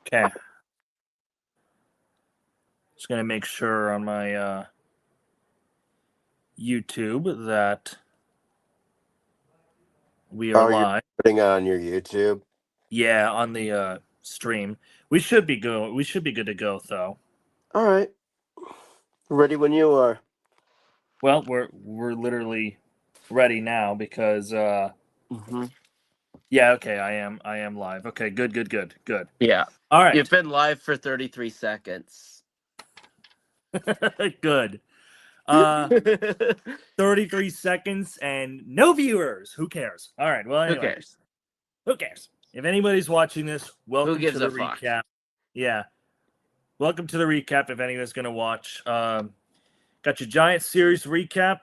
Okay. Just going to make sure on my YouTube that we are You're live. putting it on your YouTube? Yeah, on the stream. We should be good to go though. All right. Ready when you are. Well, we're literally ready now because Mm-hmm. yeah, okay, I am live. Okay, good. Yeah. All right. You've been live for 33 seconds. Good. 33 seconds and no viewers. Who cares? All right. Well, anyway. Who cares? Who cares? If anybody's watching this, welcome gives to the a fuck? recap. Yeah. Welcome to the recap if anyone's going to watch. Got your Giants series recap.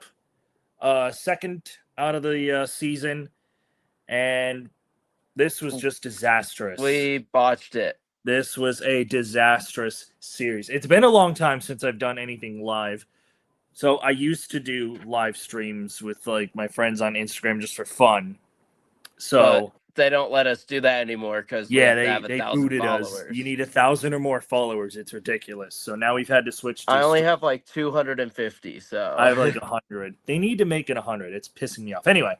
Second out of the season. And this was just disastrous. We botched it. This was a disastrous series. It's been a long time since I've done anything live. So I used to do live streams with like my friends on Instagram just for fun. So But they don't let us do that anymore because yeah, they they booted followers. us. You need 1,000 or more followers. It's ridiculous. So now we've had to switch to I only have like 250, so I have like 100. They need to make it 100. It's pissing me off. Anyway,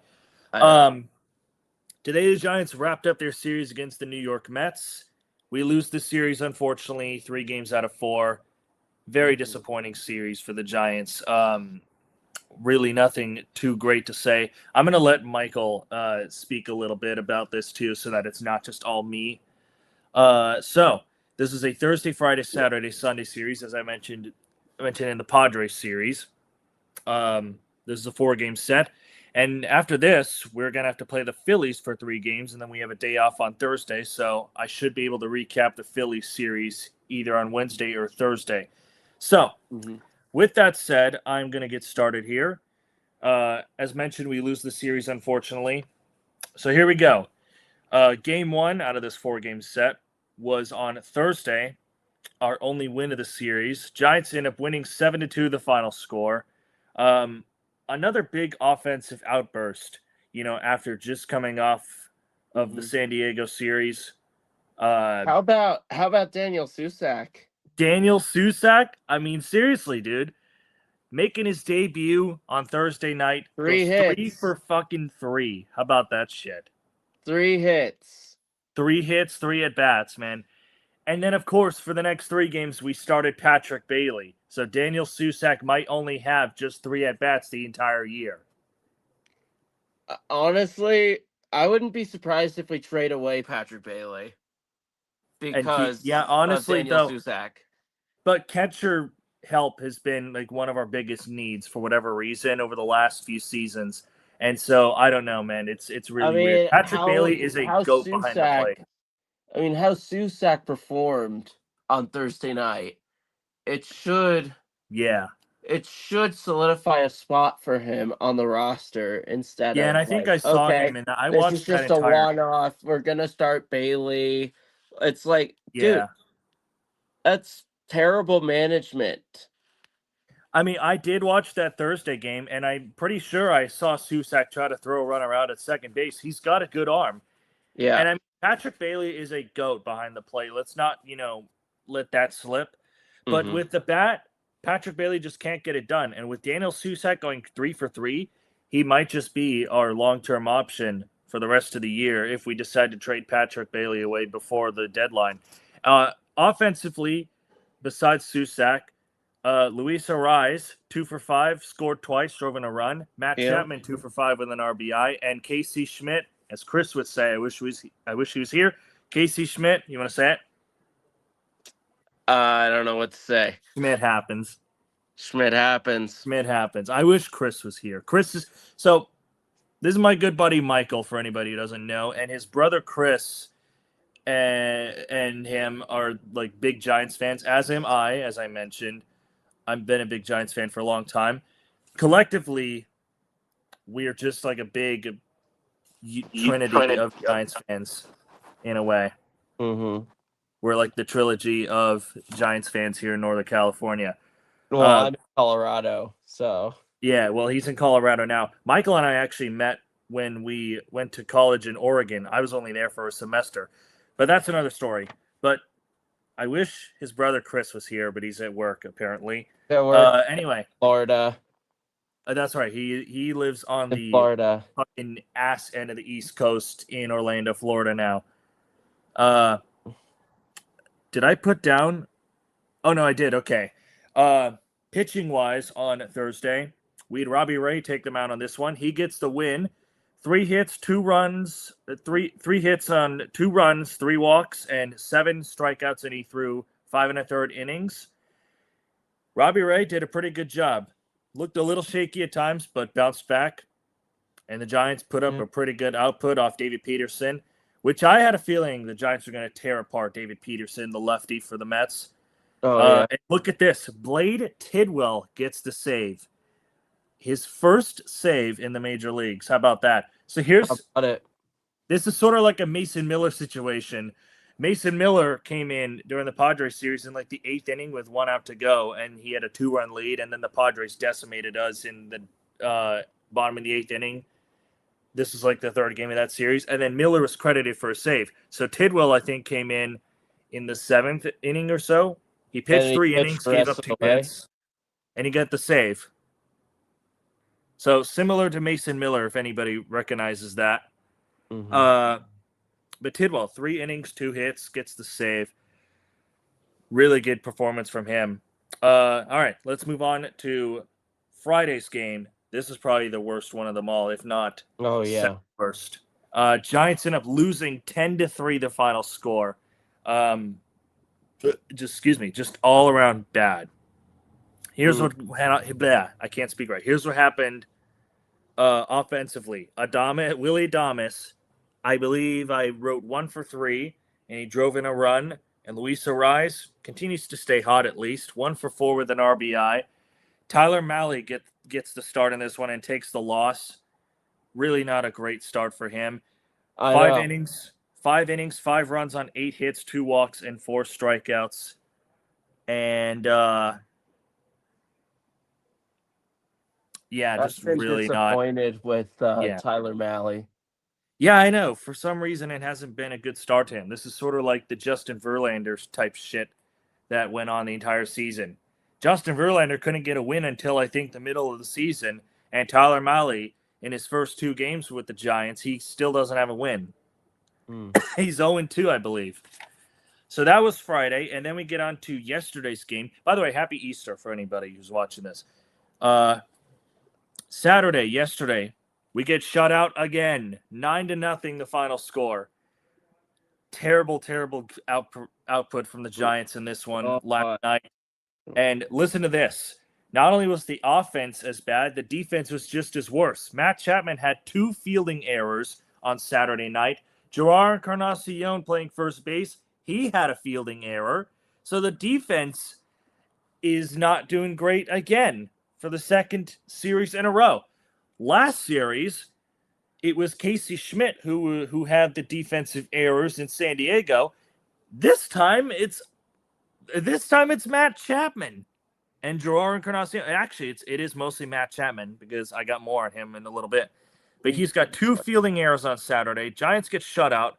today the Giants wrapped up their series against the New York Mets. We lose the series, unfortunately, 3 games out of 4. Very disappointing series for the Giants. Really nothing too great to say. I'm going to let Michael speak a little bit about this too so that it's not just all me. So this is a Thursday, Friday, Saturday, Sunday series, as I mentioned in the Padres series. This is a 4-game set. And after this, we're going to have to play the Phillies for 3 games, and then we have a day off on Thursday. So I should be able to recap the Phillies series either on Wednesday or Thursday. So with that said, I'm going to get started here. As mentioned, we lose the series, unfortunately. So here we go. Game 1 out of this 4-game set was on Thursday, our only win of the series. Giants end up winning 7-2, the final score. Another big offensive outburst, after just coming off of the San Diego series. How about Daniel Susac? Daniel Susac? I mean, seriously, dude. Making his debut on Thursday night. 3 hits. 3 for fucking 3. How about that shit? 3 hits. 3 hits, 3 at-bats, man. And then, of course, for the next 3 games, we started Patrick Bailey. So Daniel Susac might only have just 3 at-bats the entire year. Honestly, I wouldn't be surprised if we trade away Patrick Bailey. Because honestly, of Daniel Susac. But catcher help has been like one of our biggest needs for whatever reason over the last few seasons. And so I don't know, man. It's really weird. Patrick Bailey is a goat behind the plate. I mean, how Susac performed on Thursday night, it should solidify a spot for him on the roster instead of and I think I saw him, and I watched that entire. This is just a one-off. We're gonna start Bailey. It's like, dude, that's terrible management. I mean, I did watch that Thursday game, and I'm pretty sure I saw Susac try to throw a runner out at second base. He's got a good arm. Yeah. And I mean, Patrick Bailey is a goat behind the plate. Let's not, let that slip. But with the bat, Patrick Bailey just can't get it done. And with Daniel Susac going 3 for 3, he might just be our long-term option for the rest of the year if we decide to trade Patrick Bailey away before the deadline. Offensively, besides Susac, Luis Arraez, 2 for 5, scored twice, drove in a run. Matt Chapman, 2 for 5 with an RBI. And Casey Schmidt, as Chris would say, I wish he was here. Casey Schmidt, you want to say it? I don't know what to say. Schmidt happens. I wish Chris was here. This is my good buddy Michael, for anybody who doesn't know, and his brother Chris and him are like big Giants fans, as am I, as I mentioned. I've been a big Giants fan for a long time. Collectively, we are just like a big trinity of Giants fans in a way. We're like the trilogy of Giants fans here in Northern California. Well, I'm in Colorado, so. Yeah, well, he's in Colorado now. Michael and I actually met when we went to college in Oregon. I was only there for a semester, but that's another story. But I wish his brother Chris was here, but he's at work apparently. Yeah, we're Anyway, Florida. that's right. He lives on In the Florida. fucking ass end of the East Coast in Orlando, Florida now. Did I put down? Oh no, I did. Okay. Pitching wise on Thursday, we had Robbie Ray take them out on this one. He gets the win. 3 hits, 2 runs, three hits on 2 runs, 3 walks, and 7 strikeouts, and he threw 5 1/3 innings. Robbie Ray did a pretty good job. Looked a little shaky at times, but bounced back. And the Giants put up a pretty good output off David Peterson, which I had a feeling the Giants were going to tear apart David Peterson, the lefty for the Mets. Oh, yeah. And look at this. Blade Tidwell gets the save. His first save in the major leagues. How about that? So How about it? this is sort of like a Mason Miller situation. Mason Miller came in during the Padres series in like the 8th inning with 1 out to go, and he had a 2-run lead, and then the Padres decimated us in the bottom of the 8th inning. This is like the 3rd game of that series, and then Miller was credited for a save. So Tidwell, I think, came in the 7th inning or so. He pitched he 3 pitched innings, the gave rest up of 2 the way. hits, and he got the save. So similar to Mason Miller, if anybody recognizes that. Mhm. But Tidwell, 3 innings, 2 hits, gets the save. Really good performance from him. All right, let's move on to Friday's game. This is probably the worst one of them all, if not Oh, yeah. second worst. Giants end up losing 10-3 the final score. Just all around bad. Here's what I can't speak right. Here's what happened offensively. Willie Adames, I believe I wrote 1 for 3, and he drove in a run. And Luis Ariz continues to stay hot at least. 1 for 4 with an RBI. Tyler Mahle gets the start in this one and takes the loss. Really not a great start for him. I 5 know. innings, 5 runs on 8 hits, 2 walks, and 4 strikeouts. And I've just been really not. disappointed with Yeah. Tyler Mahle. Yeah, I know. For some reason, it hasn't been a good start to him. This is sort of like the Justin Verlander type shit that went on the entire season. Justin Verlander couldn't get a win until I think the middle of the season, and Tyler Mahle, in his first 2 games with the Giants, he still doesn't have a win. He's 0-2, I believe. So that was Friday, and then we get on to yesterday's game. By the way, happy Easter for anybody who's watching this. Saturday, yesterday, we get shut out again. 9-0, the final score. Terrible output from the Giants in this one last night. And listen to this. Not only was the offense as bad, the defense was just as worse. Matt Chapman had 2 fielding errors on Saturday night. Gerard Encarnacion playing first base, he had a fielding error. So the defense is not doing great again for the second series in a row. Last series, it was Casey Schmidt who had the defensive errors in San Diego. This time it's Matt Chapman and Gerard Encarnacion. Actually, it is mostly Matt Chapman because I got more on him in a little bit. But he's got 2 fielding errors on Saturday. Giants get shut out.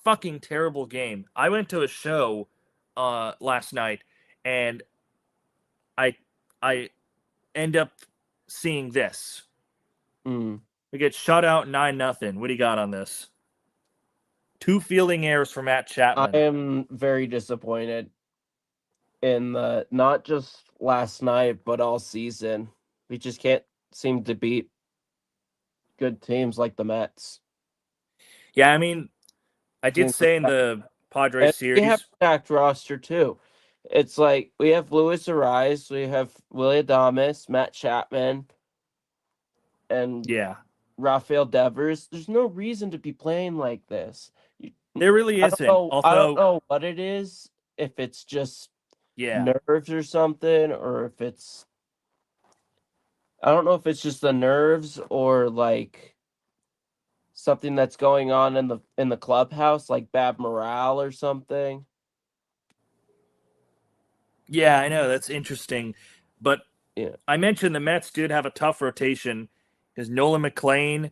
Fucking terrible game. I went to a show last night, and I end up seeing this. We get shut out 9-0. What do you got on this? 2 fielding errors for Matt Chapman. I am very disappointed in not just last night, but all season. We just can't seem to beat good teams like the Mets. Yeah, I mean, I did say in the Padres series. We have a stacked roster too. It's like we have Luis Ariz, we have Willie Adames, Matt Chapman, and Rafael Devers. There's no reason to be playing like this. There really isn't. I don't know what it is. If it's just nerves or something, or if it's I don't know if it's just the nerves or like something that's going on in the clubhouse, like bad morale or something. Yeah, I know. That's interesting. But I mentioned the Mets did have a tough rotation because Nolan McLean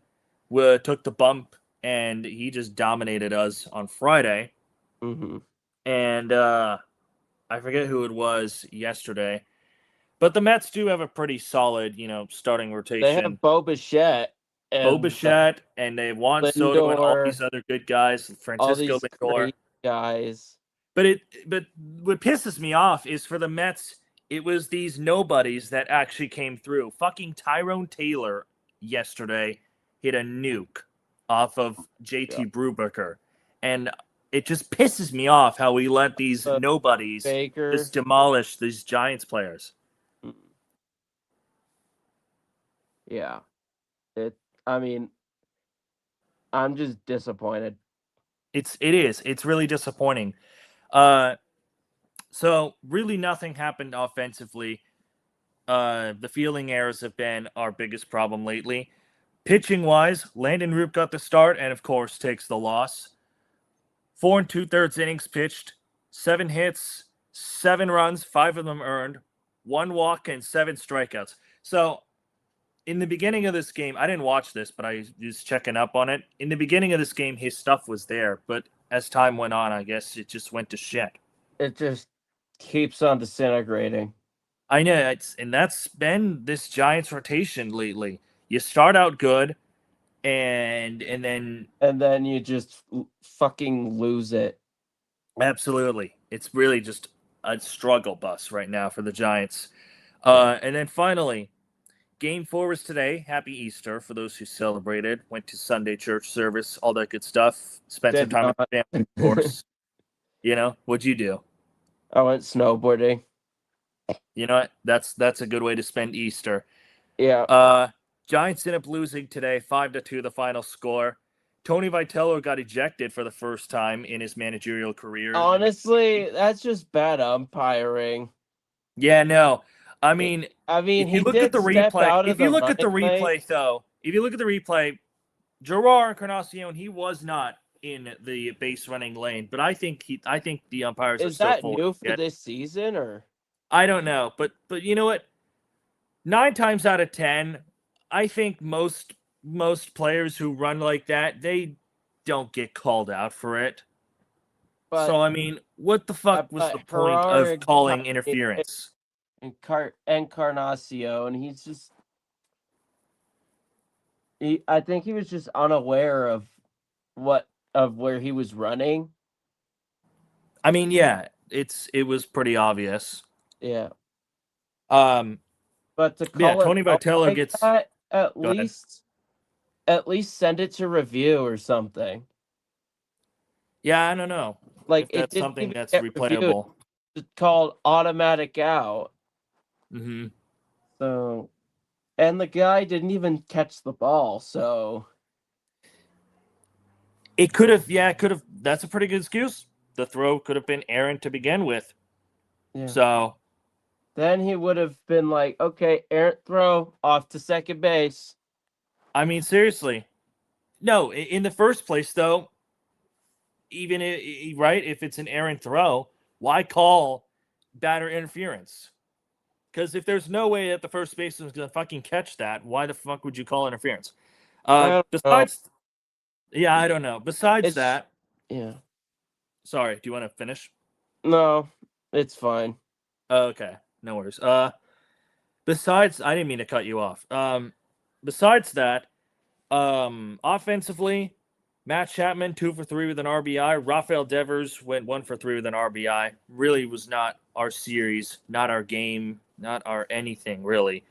took the bump and he just dominated us on Friday. and I forget who it was yesterday. But the Mets do have a pretty solid, starting rotation. They have Bo Bichette and they want Soto and all these other good guys, Francisco Lindor guys. But what pisses me off is for the Mets, it was these nobodies that actually came through. Fucking Tyrone Taylor yesterday hit a nuke off of JT Brubaker. And it just pisses me off how we let these nobodies just demolish these Giants players. Yeah. I'm just disappointed. It is. It's really disappointing. So really nothing happened offensively. The fielding errors have been our biggest problem lately. Pitching wise, Landon Roop got the start and of course takes the loss. 4 2/3 innings pitched, 7 hits, 7 runs, 5 of them earned, 1 walk and 7 strikeouts. So in the beginning of this game, I didn't watch this, but I was checking up on it. In the beginning of this game, his stuff was there, but as time went on, I guess it just went to shit. It just keeps on disintegrating. I know, and that's been this Giants rotation lately. You start out good, and then you just fucking lose it. Absolutely, it's really just a struggle bus right now for the Giants. And then finally, Game 4 was today. Happy Easter for those who celebrated. Went to Sunday church service, all that good stuff. Spent some time with the family, of course. What'd you do? I went snowboarding. You know what? That's a good way to spend Easter. Yeah. Giants ended up losing today, 5-2 the final score. Tony Vitello got ejected for the first time in his managerial career. Honestly, that's just bad umpiring. Yeah, no. I mean, if you look at the replay, if you look at the replay, Gerard Encarnacion, he was not in the base running lane, but I think the umpires are still full. Is that new for this season, or I don't know, but you know what? 9 times out of 10, I think most players who run like that, they don't get called out for it. But, so I mean, what the fuck was the point of calling interference? Encarnacion, he's just I think he was just unaware of where he was running. I mean, yeah, it was pretty obvious. Yeah. But to call Tony Vitello gets that, at least send it to review or something. Yeah, I don't know. Like if that's something that's replayable. It's called automatic out. Mm-hmm. So, and the guy didn't even catch the ball, so it could have. Yeah, it could have. That's a pretty good excuse. The throw could have been errant to begin with. Yeah. So then he would have been like, okay, errant throw off to second base. I mean, seriously. No, in the first place, though, even if it's an errant throw, why call batter interference? Because if there's no way that the first baseman is going to fucking catch that, why the fuck would you call interference? Besides, yeah, I don't know. Besides that, yeah. Sorry, do you want to finish? No, it's fine. Okay, no worries. Besides, I didn't mean to cut you off. Besides that, offensively, Matt Chapman 2 for 3 with an RBI. Rafael Devers went 1 for 3 with an RBI. Really was not our series, not our game, not our anything really.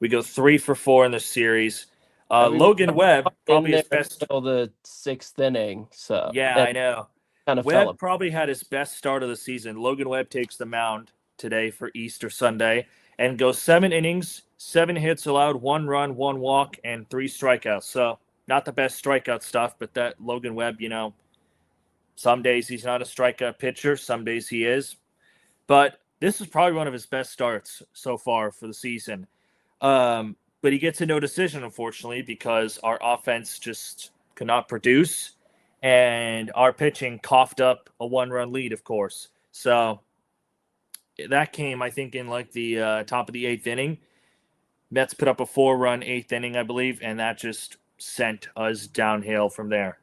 We go 3 for 4 in the series. Logan Webb probably his best until the 6th inning. So yeah, I know. Kind of Webb probably had his best start of the season. Logan Webb takes the mound today for Easter Sunday and goes 7 innings, 7 hits allowed, 1 run, 1 walk, and 3 strikeouts. So not the best strikeout stuff, but that Logan Webb, some days he's not a strikeout pitcher, some days he is. But this is probably one of his best starts so far for the season. But he gets a no decision, unfortunately, because our offense just could not produce, and our pitching coughed up a 1-run lead, of course. So that came, I think, in like the top of the 8th inning. Mets put up a 4-run 8th inning, I believe, and that just sent us downhill from there.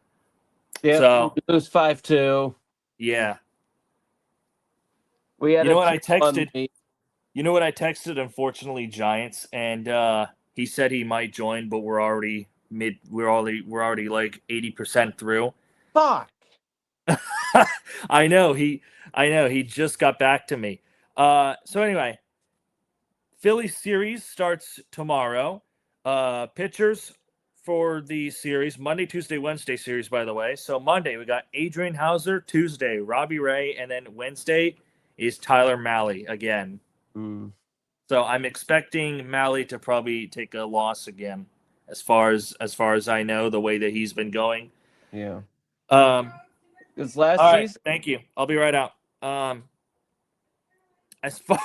Yeah, so it was 5-2. Yeah. We had You know a what I 2-1 texted? lead. You know what I texted? Unfortunately, Giants, and he said he might join, but we're already like 80% through. Fuck. I know he just got back to me. So anyway, Philly series starts tomorrow. Pitchers for the series Monday, Tuesday, Wednesday series. By the way, so Monday we got Adrian Hauser, Tuesday Robbie Ray, and then Wednesday is Tyler Mahle again. So I'm expecting Mahle to probably take a loss again, as far as I know, the way that he's been going. Yeah. This last all right, season. thank you. I'll be right out. As far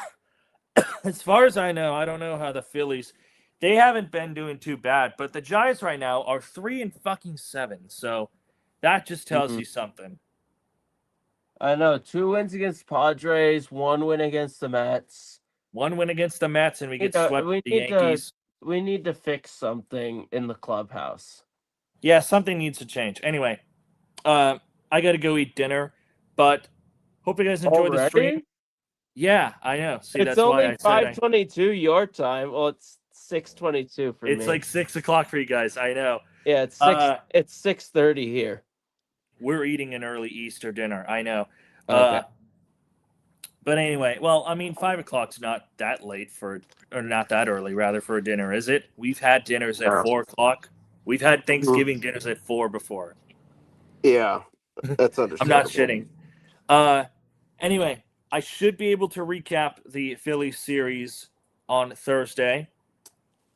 as far as I know, I don't know how the Phillies. They haven't been doing too bad, but the Giants right now are 3-7. So that just tells you something. I know 2 wins against Padres, 1 win against the Mets. 1 win against the Mets, and we get swept by the Yankees. We need to fix something in the clubhouse. Yeah, something needs to change. Anyway, I got to go eat dinner, but hope you guys enjoy the stream. Yeah, I know. See, it's that's only why I said 5:22 your time. Well, it's 6:22 for me. It's like 6 o'clock for you guys. I know. Yeah, it's 6. It's 6:30 here. We're eating an early Easter dinner. I know. Okay. But anyway, well, I mean, 5 o'clock's not that late or not that early, rather, for a dinner, is it? We've had dinners at 4 o'clock. We've had Thanksgiving dinners at 4 before. Yeah, that's understandable. I'm not shitting. Anyway, I should be able to recap the Philly series on Thursday.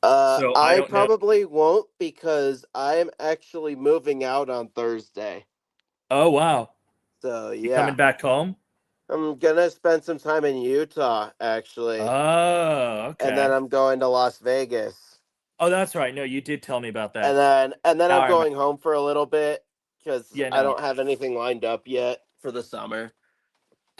So I probably won't because I'm actually moving out on Thursday. Oh, wow. So, yeah. You coming back home? I'm going to spend some time in Utah, actually. Oh, okay. And then I'm going to Las Vegas. Oh, that's right. No, you did tell me about that. And then I'm going home for a little bit because I don't have anything lined up yet for the summer.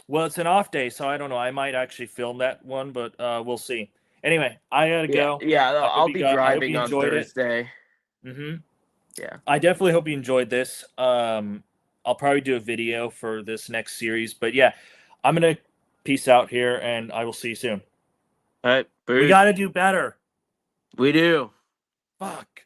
Well, it's an off day, so I don't know. I might actually film that one, but we'll see. Anyway, I gotta go. Yeah, I'll be driving on Thursday. Yeah. I definitely hope you enjoyed this. I'll probably do a video for this next series, but yeah, I'm gonna peace out here, and I will see you soon. All right, we gotta do better. We do. Fuck.